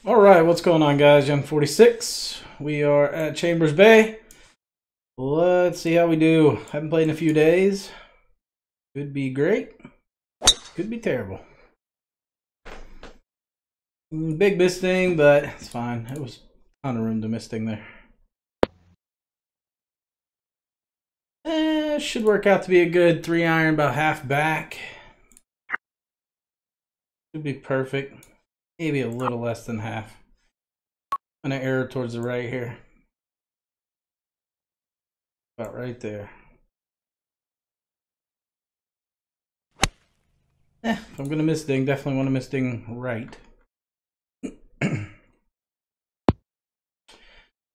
All right, what's going on, guys? Young 46. We are at Chambers Bay. Let's see how we do. Haven't played in a few days. Could be great. Could be terrible. Big misting, but it's fine. It was a ton of room to misting there. Should work out to be a good 3-iron, about half back. Should be perfect. Maybe a little less than half. I'm gonna err towards the right here. About right there. If I'm gonna miss ding, definitely want to miss ding right.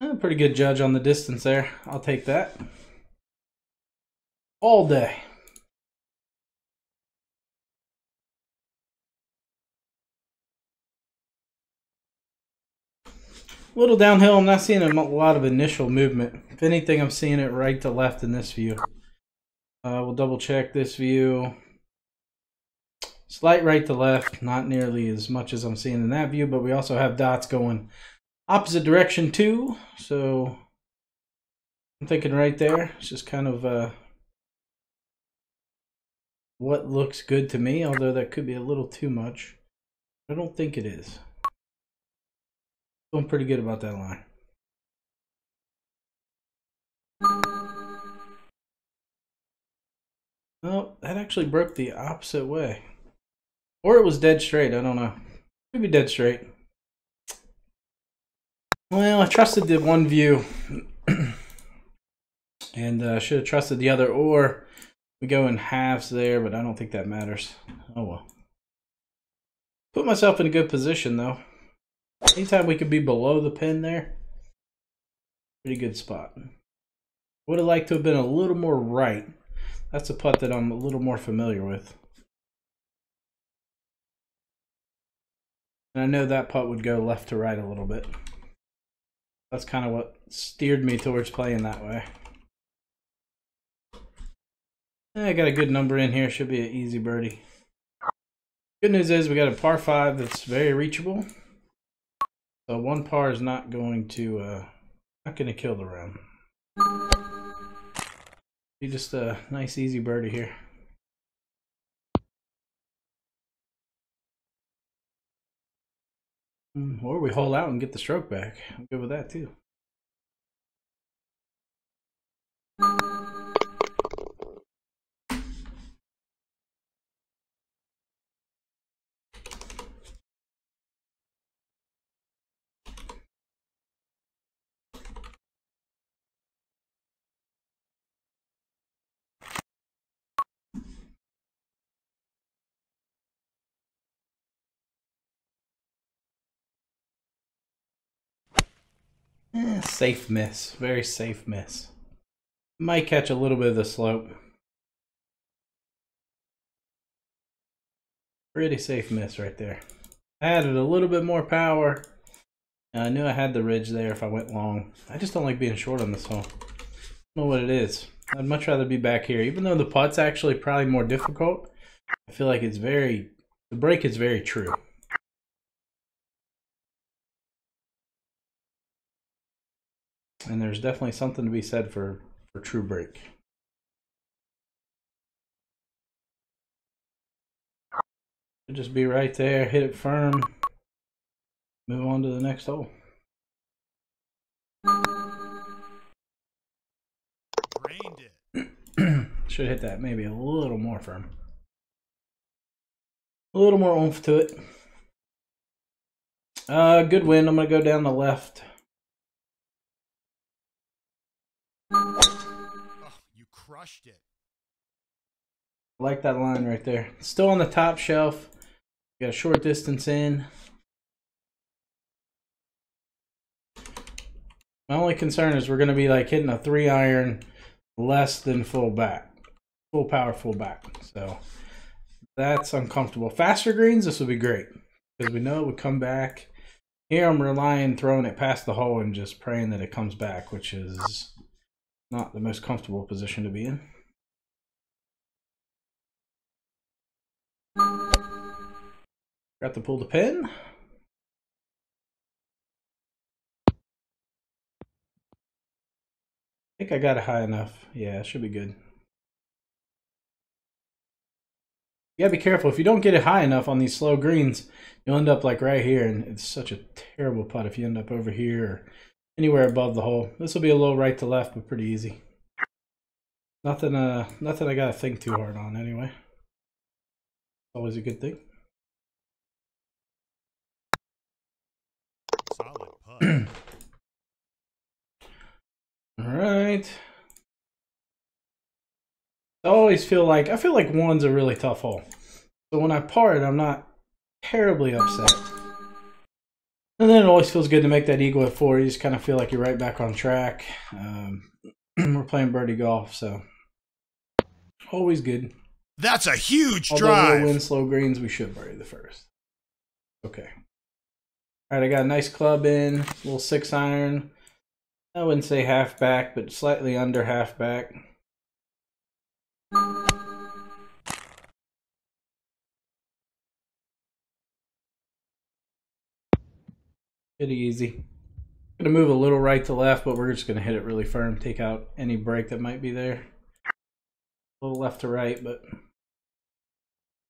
A pretty good judge on the distance there. I'll take that. All day. A little downhill. I'm not seeing a lot of initial movement. If anything, I'm seeing it right to left in this view. We'll double check this view. Slight right to left, not nearly as much as I'm seeing in that view, but we also have dots going opposite direction too. So I'm thinking right there. It's just kind of what looks good to me, although that could be a little too much. I don't think it is. Feeling pretty good about that line. Oh, that actually broke the opposite way. Or it was dead straight, I don't know. Could be dead straight. Well, I trusted the one view. And should have trusted the other, or we go in halves there, but I don't think that matters. Oh well. Put myself in a good position though. Anytime we could be below the pin there, pretty good spot. Would have liked to have been a little more right. That's a putt that I'm a little more familiar with. And I know that putt would go left to right a little bit. That's kind of what steered me towards playing that way. I got a good number in here. Should be an easy birdie. Good news is we got a par 5 that's very reachable. So one par is not going to kill the round. Be just a nice easy birdie here. Or we hole out and get the stroke back. I'm good with that too. Safe miss. Very safe miss. Might catch a little bit of the slope. Pretty safe miss right there. Added a little bit more power. I knew I had the ridge there if I went long. I just don't like being short on this hole. I don't know what it is. I'd much rather be back here. Even though the putt's actually probably more difficult, I feel like it's the break is very true. And there's definitely something to be said for true break. Just be right there, hit it firm, move on to the next hole. Drained it. Should hit that maybe a little more firm. A little more oomph to it. Good wind. I'm going to go down the left. Oh, you crushed it. I like that line right there. Still on the top shelf. Got a short distance in. My only concern is we're going to be like hitting a 3-iron less than full back. Full power, full back. So that's uncomfortable. Faster greens, this would be great. Because we know it would come back. Here I'm relying, throwing it past the hole and just praying that it comes back, which is not the most comfortable position to be in. Got to pull the pin. think I got it high enough. Yeah, it should be good. You gotta be careful. If you don't get it high enough on these slow greens, you'll end up like right here, and it's such a terrible putt if you end up over here or anywhere above the hole. This will be a little right to left, but pretty easy. Nothing I gotta think too hard on anyway. Always a good thing. Solid putt. All right. I feel like one's a really tough hole. So when I par it, I'm not terribly upset. And then it always feels good to make that eagle at 4. You just kind of feel like you're right back on track. We're playing birdie golf, so always good. That's a huge Although drive. we'll win slow greens, we should birdie the first. Okay. All right, I got a nice club in, a little 6-iron. I wouldn't say half back, but slightly under half back. Pretty easy. Gonna move a little right to left, but we're just gonna hit it really firm, take out any break that might be there. A little left to right, but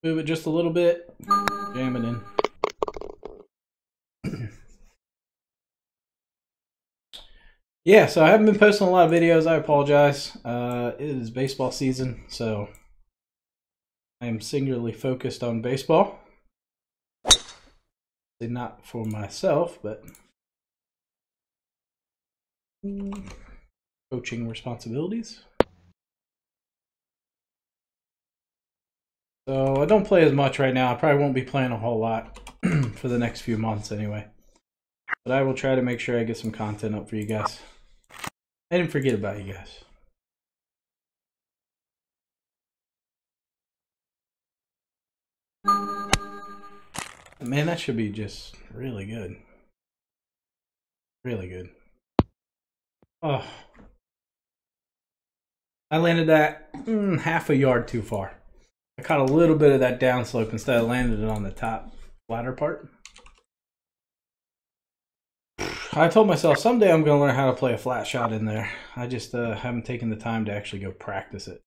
move it just a little bit, jam it in. Yeah, so I haven't been posting a lot of videos. I apologize. It is baseball season, so I am singularly focused on baseball. Not for myself, but coaching responsibilities. So I don't play as much right now. I probably won't be playing a whole lot for the next few months anyway. But I will try to make sure I get some content up for you guys. I didn't forget about you guys. Man, that should be just really good. Really good. Oh. I landed that half a yard too far. I caught a little bit of that downslope instead of landing it on the top flatter part. I told myself someday I'm going to learn how to play a flat shot in there. I just haven't taken the time to actually go practice it.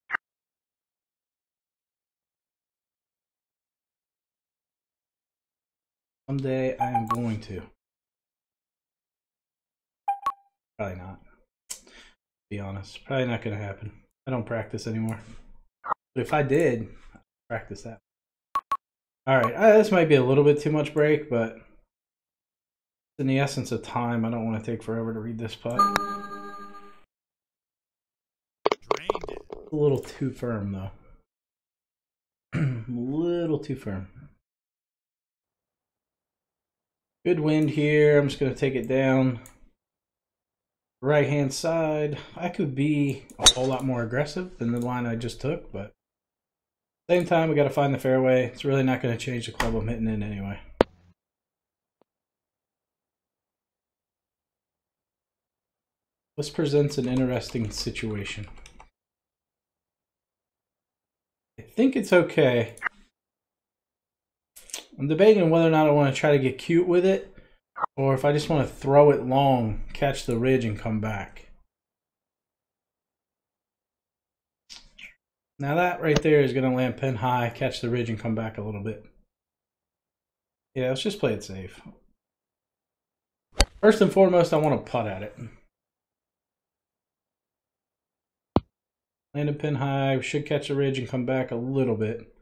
Someday I am going to. Probably not. To be honest. Probably not going to happen. I don't practice anymore. But if I did, I'd practice that. Alright, this might be a little bit too much break, but in the essence of time, I don't want to take forever to read this putt. Drained it. A little too firm, though. A little too firm. Good wind here. I'm just going to take it down. Right hand side. I could be a whole lot more aggressive than the line I just took, but same time, we got to find the fairway. It's really not going to change the club I'm hitting in anyway. This presents an interesting situation. I think it's okay. I'm debating whether or not I want to try to get cute with it, or if I just want to throw it long, catch the ridge, and come back. Now that right there is going to land pin high, catch the ridge, and come back a little bit. Yeah, let's just play it safe. First and foremost, I want to putt at it. Landed pin high, we should catch the ridge and come back a little bit.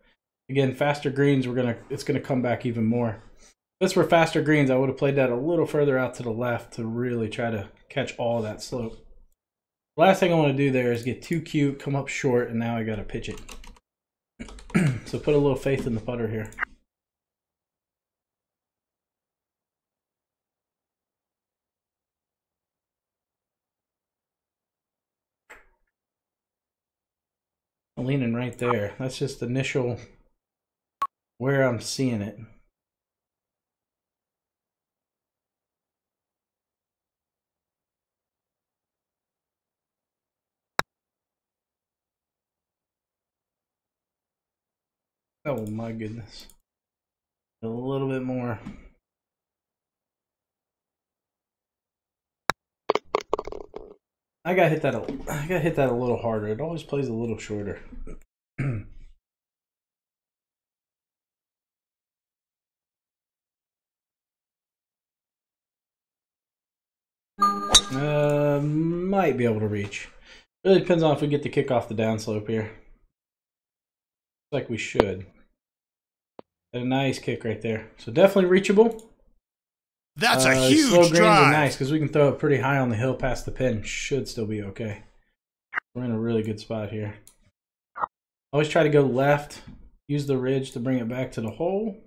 Again, faster greens, it's gonna come back even more. If this were faster greens, I would have played that a little further out to the left to really try to catch all of that slope. Last thing I want to do there is get too cute, come up short, and now I gotta pitch it. So put a little faith in the putter here. I'm leaning right there. That's just initial where I'm seeing it. Oh my goodness. A little bit more. I gotta hit that a little harder. It always plays a little shorter. Might be able to reach. Really depends on if we get to kick off the downslope here. Looks like we should. Got a nice kick right there. So definitely reachable. That's a Slow huge greens are drive. nice because we can throw it pretty high on the hill past the pin. Should still be okay. We're in a really good spot here. Always try to go left. Use the ridge to bring it back to the hole.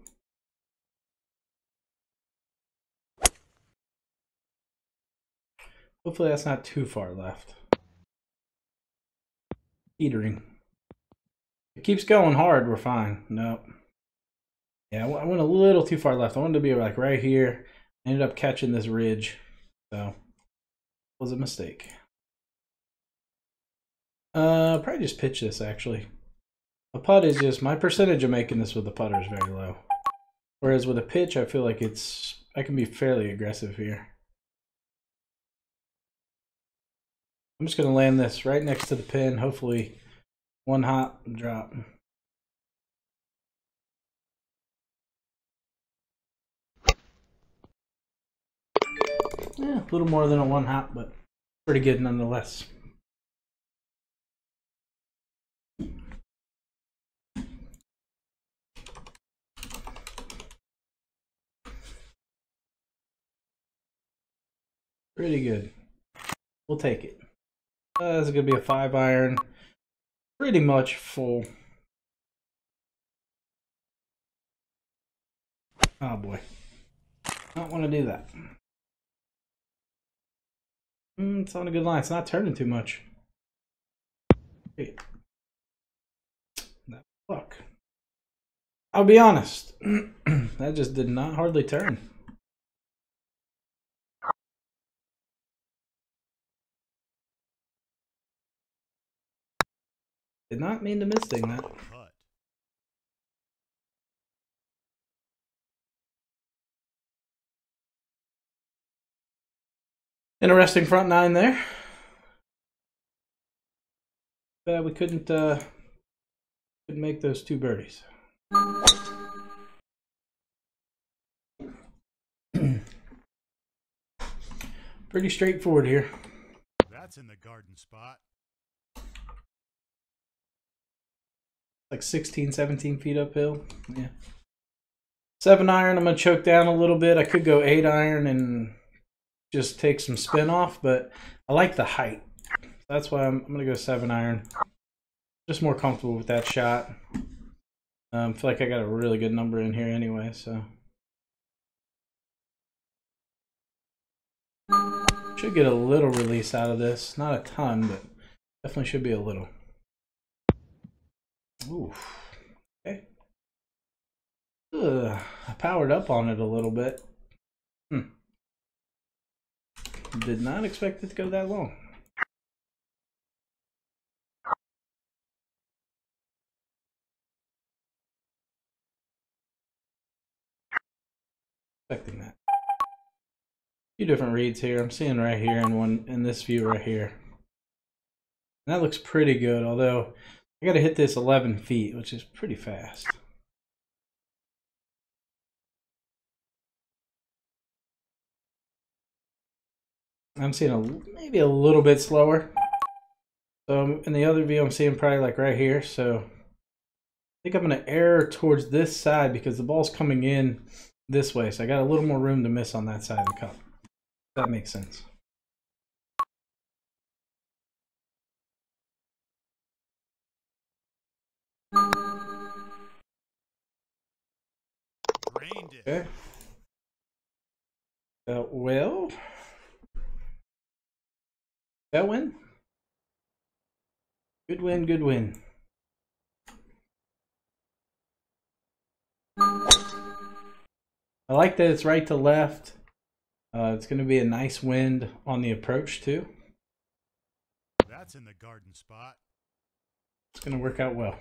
Hopefully that's not too far left. Teetering. It keeps going hard, we're fine. Nope. Yeah, I went a little too far left. I wanted to be like right here. I ended up catching this ridge. So, it was a mistake. Probably just pitch this actually. A putt is just, my percentage of making this with the putter is very low. Whereas with a pitch, I feel like I can be fairly aggressive here. I'm just going to land this right next to the pin. Hopefully one hop drop. Yeah, a little more than a one hop, but pretty good nonetheless. Pretty good. We'll take it. This is going to be a 5-iron. Pretty much full. Oh boy. Don't want to do that. It's on a good line. It's not turning too much. Hey. That fuck. I'll be honest. That just did not hardly turn. Did not mean to missing that. Interesting front nine there. We couldn't make those 2 birdies. Pretty straightforward here. That's in the garden spot. Like 16, 17 feet uphill. Yeah. 7-iron, I'm going to choke down a little bit. I could go 8-iron and just take some spin off, but I like the height. That's why I'm going to go 7-iron. Just more comfortable with that shot. I feel like I got a really good number in here anyway, so. Should get a little release out of this. Not a ton, but definitely should be a little. Ooh. Okay. I powered up on it a little bit. Did not expect it to go that long. Expecting that. Few different reads here. I'm seeing right here and one in this view right here. And that looks pretty good, although I got to hit this 11 feet, which is pretty fast. I'm seeing maybe a little bit slower. So in the other view, I'm seeing probably like right here. So I think I'm going to err towards this side because the ball's coming in this way. So I got a little more room to miss on that side of the cup. If that makes sense. Okay. Well, that win. Good win, good win. I like that it's right to left. It's going to be a nice wind on the approach too. That's in the garden spot. It's going to work out well.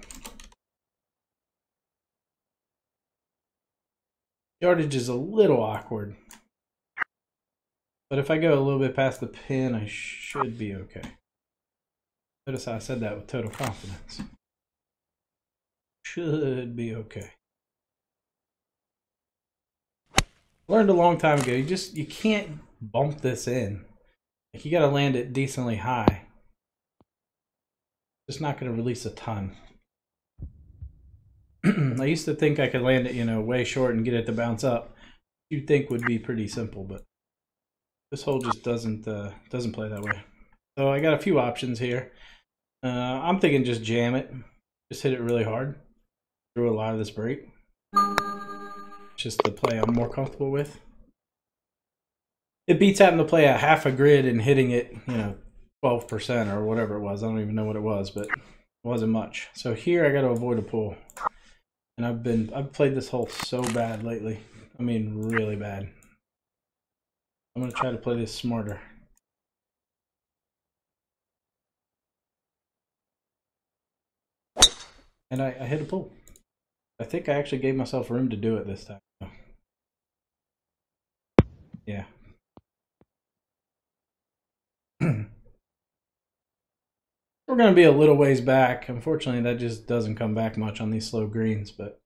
Yardage is a little awkward. But if I go a little bit past the pin, I should be okay. Notice how I said that with total confidence. Should be okay. Learned a long time ago, you can't bump this in. Like, you gotta land it decently high. Just not gonna release a ton. I used to think I could land it, you know, way short and get it to bounce up. You'd think would be pretty simple, but this hole just doesn't play that way. So I got a few options here. I'm thinking just jam it, just hit it really hard through a lot of this break. Just the play I'm more comfortable with. It beats having to play a half a grid and hitting it, you know, 12% or whatever it was. I don't even know what it was, but it wasn't much. So here I got to avoid a pull. And I've played this hole so bad lately. I mean, really bad. I'm going to try to play this smarter. And I hit a pull. I think I actually gave myself room to do it this time. Yeah. We're going to be a little ways back. Unfortunately, that just doesn't come back much on these slow greens, but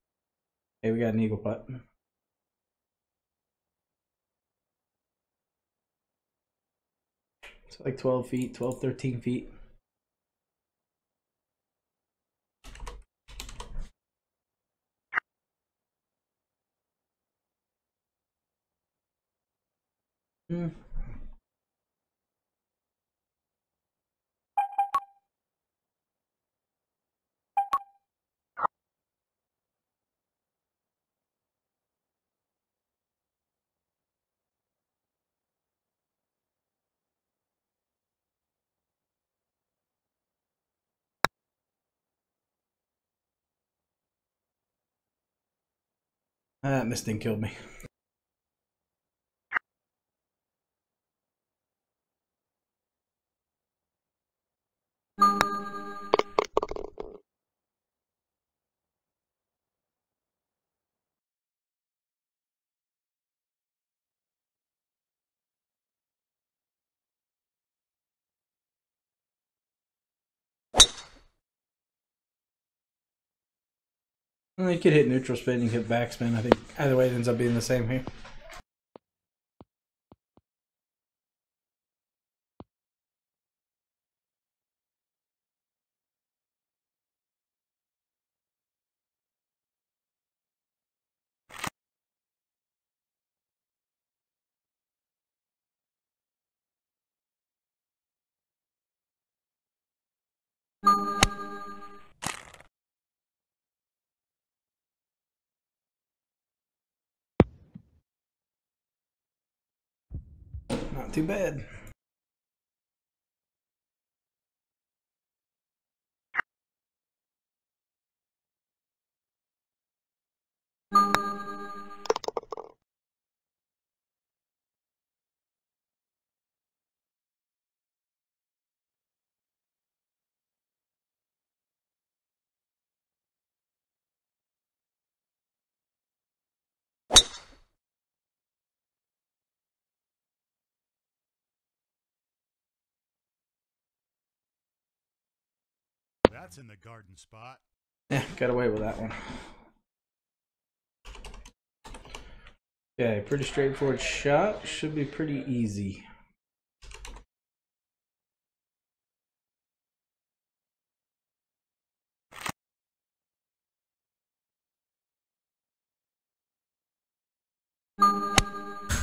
hey, we got an eagle putt. It's like 12 feet, 12, 13 feet. That mist thing killed me. Well, you could hit neutral spin, you could hit backspin. I think either way it ends up being the same here. Not too bad. That's in the garden spot. Yeah, got away with that one. Okay, pretty straightforward shot. Should be pretty easy.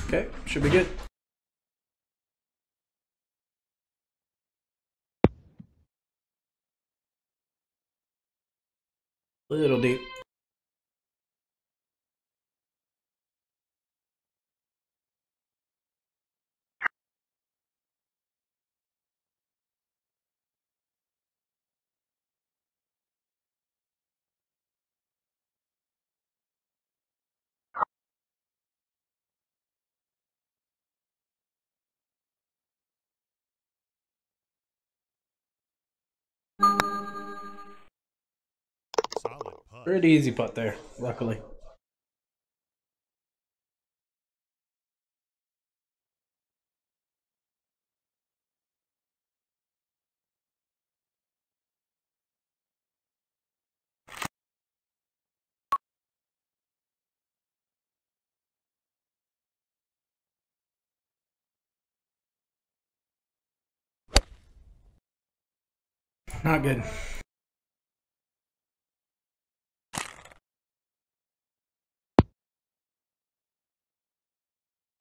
Okay, should be good. Little deep. Solid putt. Pretty easy putt there, luckily. Not good.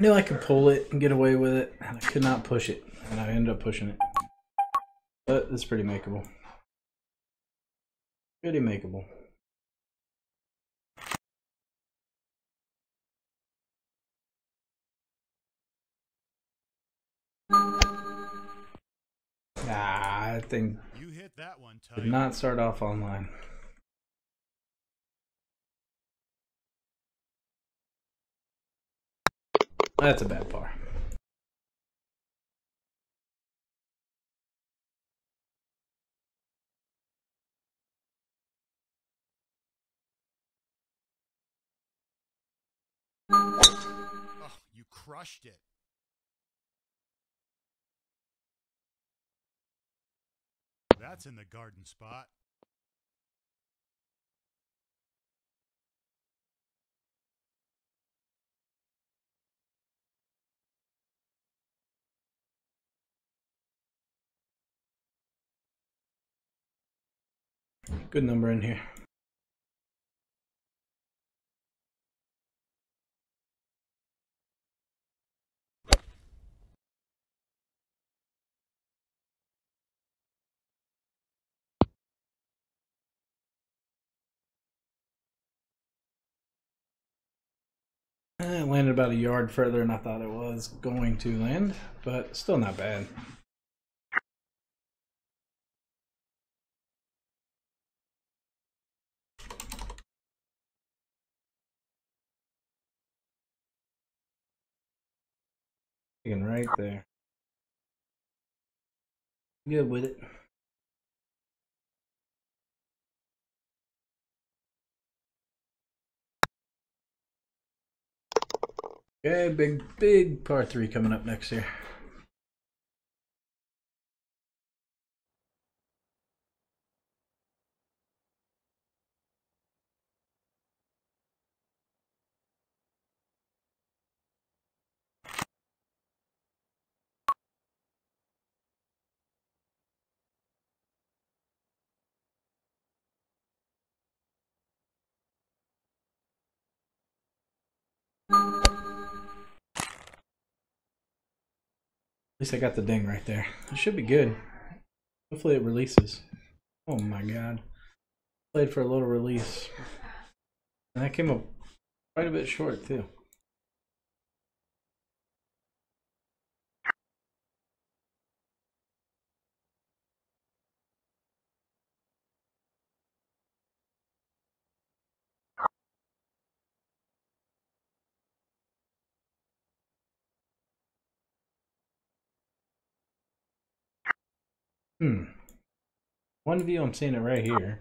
I knew I could pull it and get away with it, and I could not push it, and I ended up pushing it. But it's pretty makeable. Pretty makeable. That thing You hit that one did tight. not start off online. That's a bad par. Oh, you crushed it. That's in the garden spot. Good number in here. It landed about a yard further than I thought it was going to land, but still not bad. Right there. Good with it. Okay, big par 3 coming up next here. At least I got the ding right there. It should be good. Hopefully it releases. Oh my god. Played for a little release. And that came up quite a bit short too. One view, I'm seeing it right here.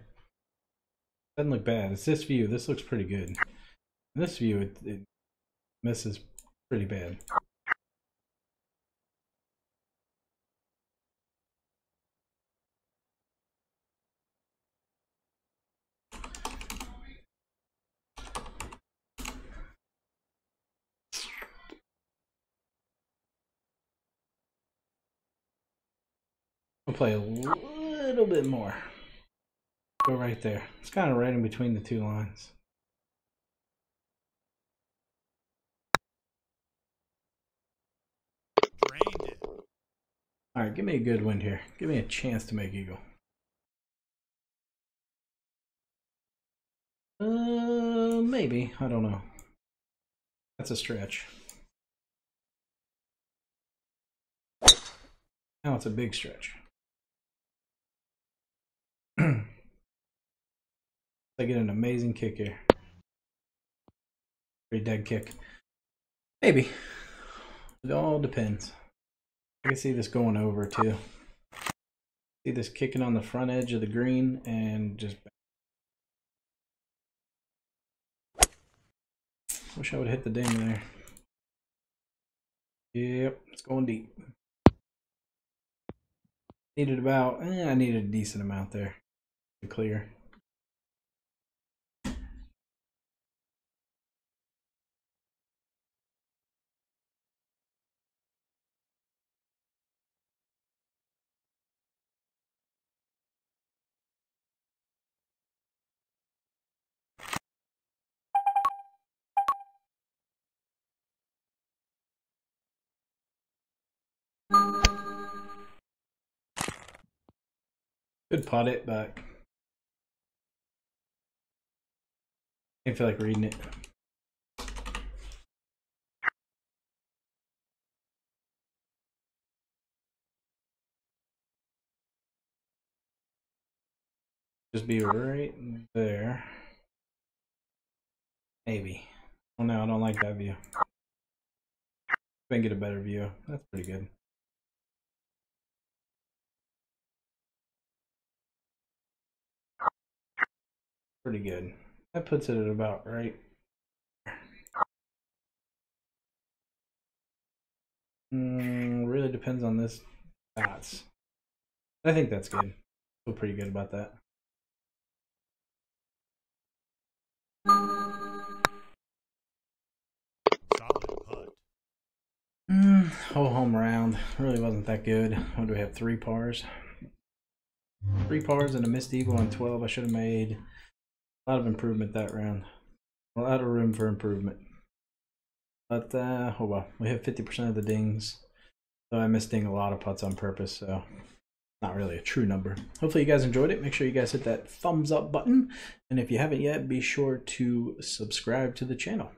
Doesn't look bad. It's this view. This looks pretty good. In this view, it misses pretty bad. I'll play a little bit more. Go right there. It's kind of right in between the two lines. Drained it. All right, give me a good wind here. Give me a chance to make eagle. Maybe. I don't know. That's a stretch. Now it's a big stretch. I get an amazing kick here. Pretty dead kick. Maybe. It all depends. I can see this going over too. See this kicking on the front edge of the green and just. Wish I would hit the ding there. Yep, it's going deep. Needed about, I needed a decent amount there to clear. Could putt it, but I feel like reading it. Just be right there. Maybe. Oh no, I don't like that view. I can get a better view. That's pretty good. Pretty good. That puts it at about right. Really depends on this dots. I think that's good. Feel pretty good about that. Solid putt. Whole home round. Really wasn't that good. What do we have? 3 pars? 3 pars and a missed eagle on 12. I should have made a lot of improvement that round. A lot of room for improvement. But, oh well. We have 50% of the dings. So I missed ding a lot of putts on purpose, so not really a true number. Hopefully you guys enjoyed it. Make sure you guys hit that thumbs up button. And if you haven't yet, be sure to subscribe to the channel.